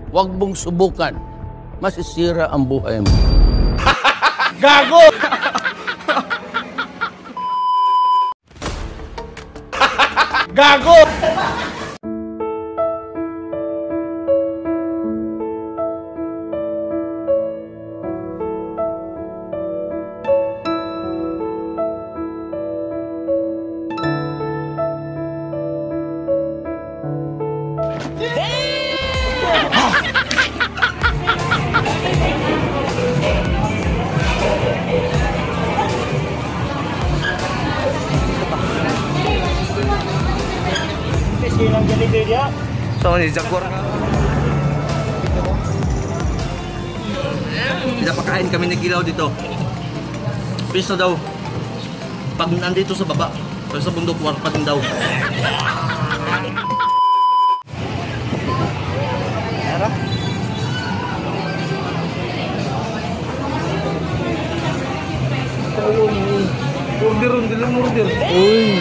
Huwag mong subukan. Masisira ang buhay mo. Gago! Gago! So, ni Jaguar nga. Pinapakain kami ng Gilaw dito. Piso daw. Pag nandito sa baba, pero sa bundok, warpa din daw. Tara. Order lang, order. Uy.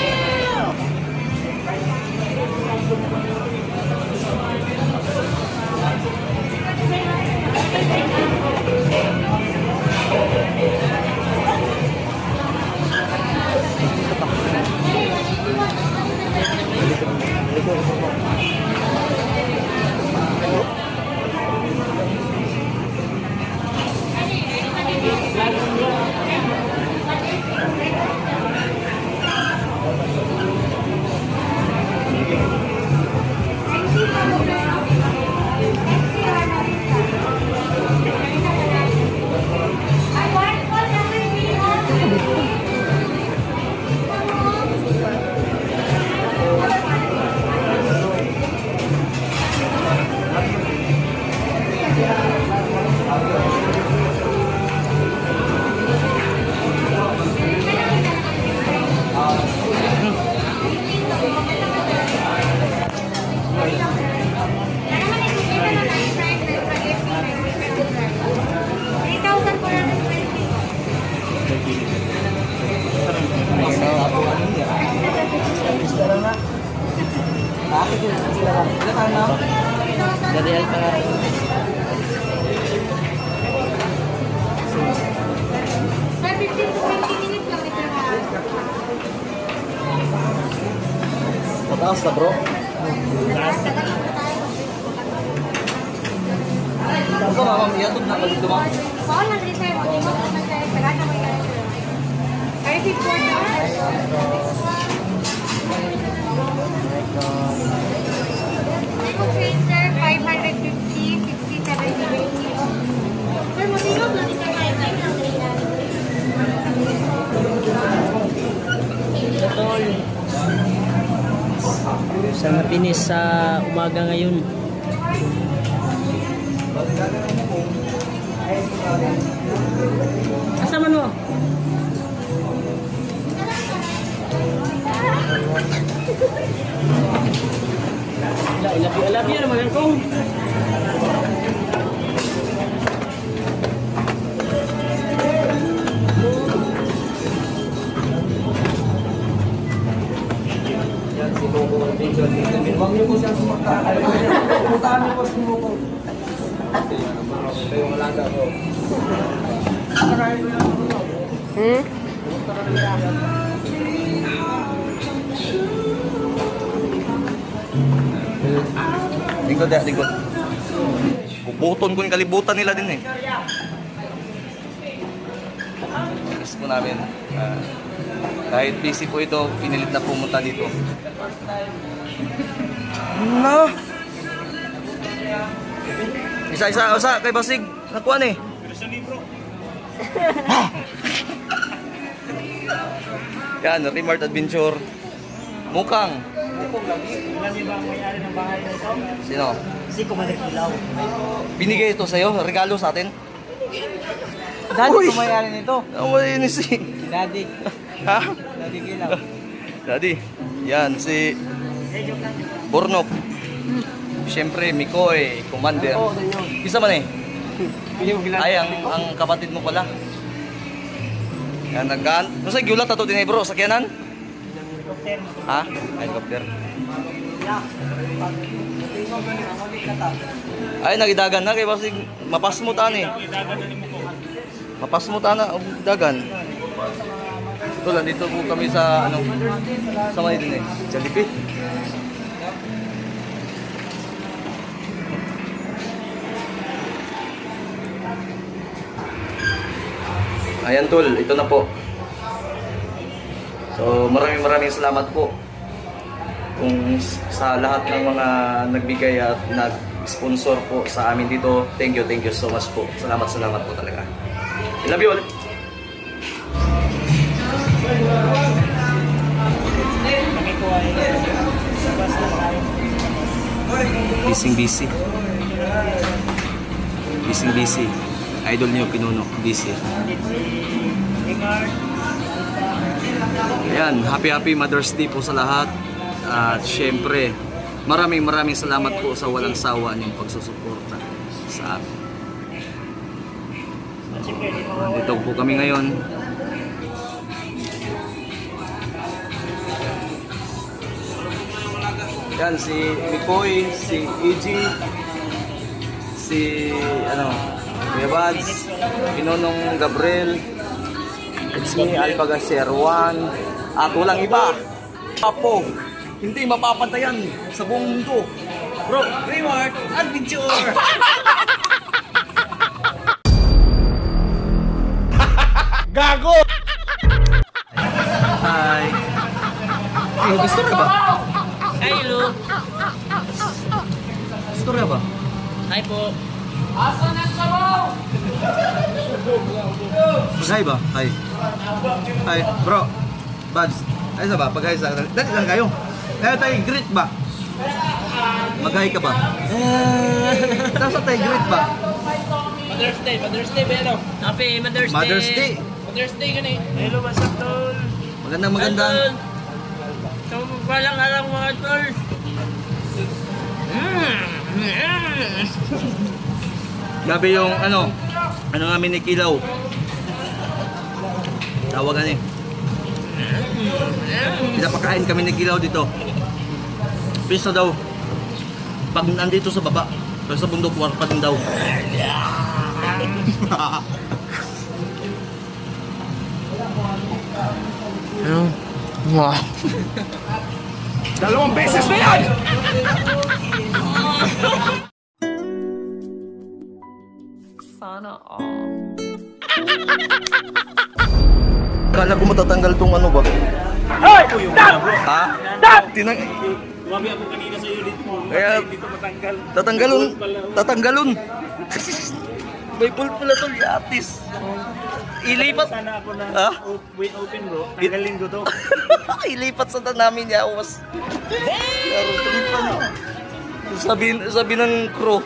Mataas na bro. Ito mamam, iyatod na balik dumang. Oo, nag-reserve mo. Di mo nag-reserve. Tagata mo yung $34. Sir, 550, 60, 70, 80. Sir, matilog lang isa kayo. Sa mapinis sa umaga ngayon. Asa man mo? Ilabi naman kong. Huwag niyo po siyang sumaktaan. Pumuntaan niyo po sa muko. Ito yung malaga ko. Lingkod ya, lingkod. Bubuton ko yung kalibutan nila din eh. Gusto po namin. Kahit busy po ito, pinilit na pumunta dito. No! Isa kay Basig. Nakuha na eh. Yan, Remart Adventure. Mukang. Ilan yung bang may-ari ng bahay na ito? Sino? Si Commander Kilaw. Binigay ito sa'yo? Regalo sa atin? Daddy ko may-ari nito. Ang malinis eh. Daddy. Ha? Daddy Kilaw. Daddy. Yan, si Bornok. Siyempre, Mikoy, Commander. Isa man eh. Ay, ang kapatid mo pala. Yan, nagkaan. Nasa gyulat ato din eh bro, sakyanan? Ha? Helicopter. Ay, nagidagan na kay basig mapasmutan eh. Mapasmutan na og dagan. Ito lang dito po kami sa ano sa may din eh. Jollibee. Ayan tol, ito na po. So maraming salamat po kung sa lahat ng mga nagbigay at nag-sponsor po sa amin dito. Thank you so much po. Salamat po talaga. I love you all. Busy. Idol niyo Pinuno, busy. Ayan, happy Mother's Day po sa lahat. At syempre, maraming salamat po sa walang sawa niyong pagsusuporta sa amin. Dito po kami ngayon. Yan, si Mikoy, si EG, si Kuya Bads, Pinonong Gabriel, it's me, Alpha Garcia Juan, at walang iba. Apo, hindi mapapantayan sa buong mundo. Bro, Raymart, Adventure! Gago! Hi! Ay, gusto ka ba? Hello. Gusto ka ba? Hi po. Mag-hi ba? Hi. Hi, bro. Buds. Ayos na ba? Pag-hi sa... Dali lang kayo. Kaya tayo greet ba? Mag-hi ka ba? Nasa tayo greet ba? Mother's Day, Beno. Happy Mother's Day. Mother's Day. Mother's Day ka na eh. Hello, what's up, tol? Magandang. So, walang alam mga tol. Grabe yung ano namin ni Kilaw. Tawagan eh. Pinapakain kami ni Kilaw dito. Piso daw. Pag nandito sa baba, pero sa bundok warpa din daw. Ano? Wow. 2 beses na yan! Sana all. Kala ko matatanggal tong ano ba? Hoy! Stop! Ha? Stop! Tumabi ako kanina sa iyo dito. Kaya Dito matanggal. tatanggalon. May pulp pala tol, yatis. Ilipat. Sana ako na Ha? way open bro. Tanggalin ko to. Ilipat sa namin niya was. Laro tripan. Sabi ng crew,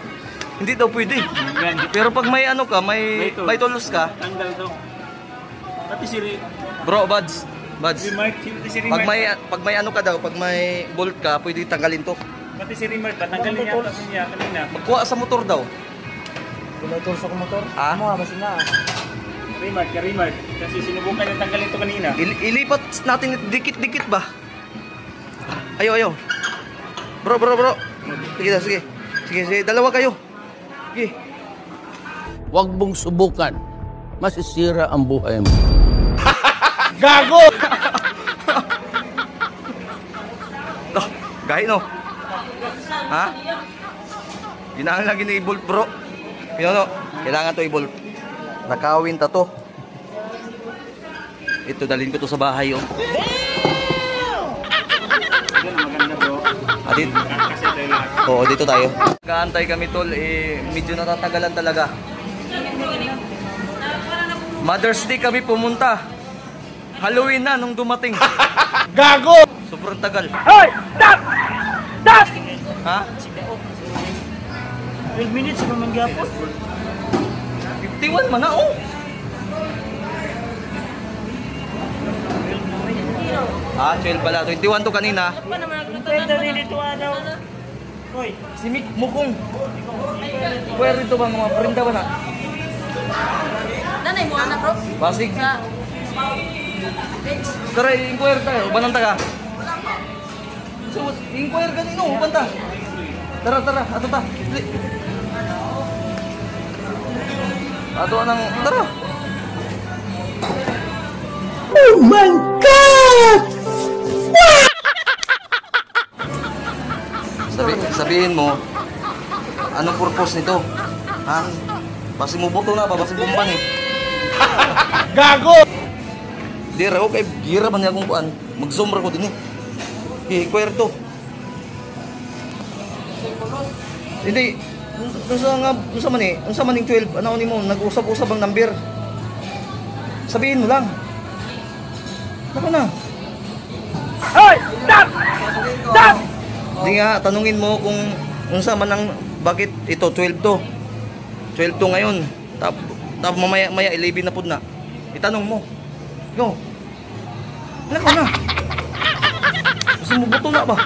hindi daw pwede. Pero pag may ano ka, may tulos ka. Tanggal to. Pati si Bro, Buds. Remark, si Pag Remark. may ano ka daw, pag may bolt ka, pwede tanggalin to. Pati si Remark, tanggalin niya tapos niya kanina. Magkuha sa motor daw. Motor sa motor. Ah? Mo basta na. Remark. Kasi sinubukan niya tanggalin to kanina. Ilipat natin dikit-dikit ba? Ayo. Bro. Sige, dalawa kayo. Sige. Huwag mong subukan. Masisira ang buhay mo. Gago! Gahi no? Ha? Ginaan lagi ni i-bolt bro. Pinono, kailangan to i-bolt. Nakawin ta to. Ito, dalhin ko to sa bahay oh. Maganda bro. Adit. Kasi tayo lahat. Oo, dito tayo. Nag-aantay kami tol, medyo natatagalan talaga. Mother's Day kami pumunta. Halloween na nung dumating. Gago! Sobrang tagal. Hoy! Stop! Stop! Ha? 12 minutes pa man gapon. 51 man na oh. Ah, 12 pala. 21 to kanina. Pwede rin ito ano. Hoy, Si Mick Mukong. Where ito ba mga prinda ba na? Nanay mo anak bro? Pasig. Sa Tara, inquire tayo. Banang taga. So, inquire ka nino. Banta. Tara, tara. Ato ta. Dili. Ato nang... Tara. Oh my God! Sabihin mo, anong purpose nito? Ha? Basi mo buto na pa, basi bumban eh. Gago! Di ra, okay, gira man niya akong kuan. Mag-zoom ra ko din eh. Kwerto. Hindi, unsa man eh, unsa man ning 12, ano ni mo, nag-usap-usap ang number. Sabihin mo lang. Naka na. Hoy! Stop! Stop! Di nga, tanungin mo kung unsa man ang, bakit ito, 12 to. 12 to ngayon. Tap mamaya 11 na pud na. Itanong mo. Go. Naka na. Gusto mo buto na ba?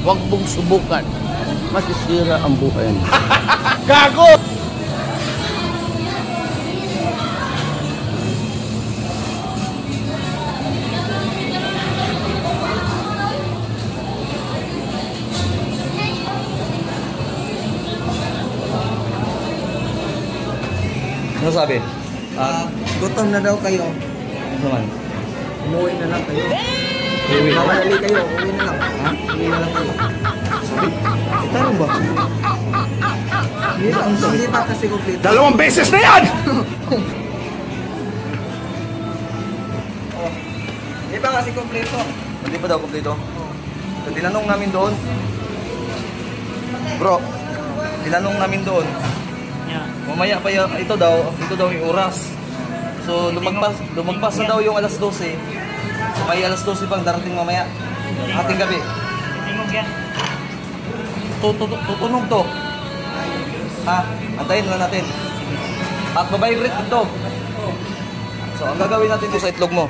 Huwag mong subukan. Masisira ang buhay mo. Gago! Ano sabi? Gutom na daw kayo. Ano naman? Umuwi na lang kayo. Uwi na. Mamadali kayo. Uwi na lang. Ha? Uwi na lang kayo. Tanong ba? Hindi pa kasi complete. Dalawang beses na yan! Hindi pa kasi kompleto. Hindi pa daw kumpleto? So, tinanong namin doon. Bro, tinanong namin doon. Mamaya pa yung, ito daw yung oras. So lumagpas na daw yung alas 12. So may alas 12 pang darating mamaya. Ating gabi. Tingog yan. Tutunog to. Ha? Antayin na natin. At mabibrate ito. So ang gagawin natin ito sa itlog mo.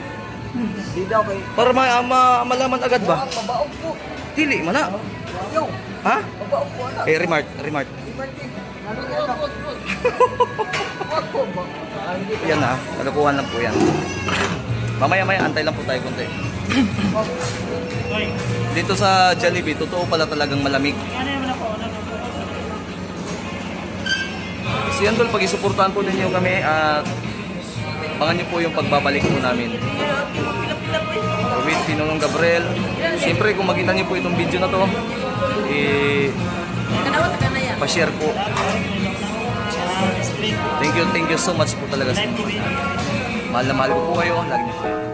Hindi daw kayo. Para malaman agad ba? Mabaog po. Dili, mana. Yo. Ha? Mabaog po anak. Remart. Wag po ba? Yan na, kalokohan lang po yan. Mamaya-maya, antay lang po tayo konti. Hoy, Dito sa Jollibee, totoo pala talagang malamig. ano naman ako? Si Andol, pag-isuportahan po ninyo kami at abangan nyo po yung pagbabalik po namin. With Pinonong Gabriel. Siyempre, kung makita nyo po itong video na to, pa-share po. Thank you so much po talaga. Mahal na mahal ko po kayo. Lagi niyo po.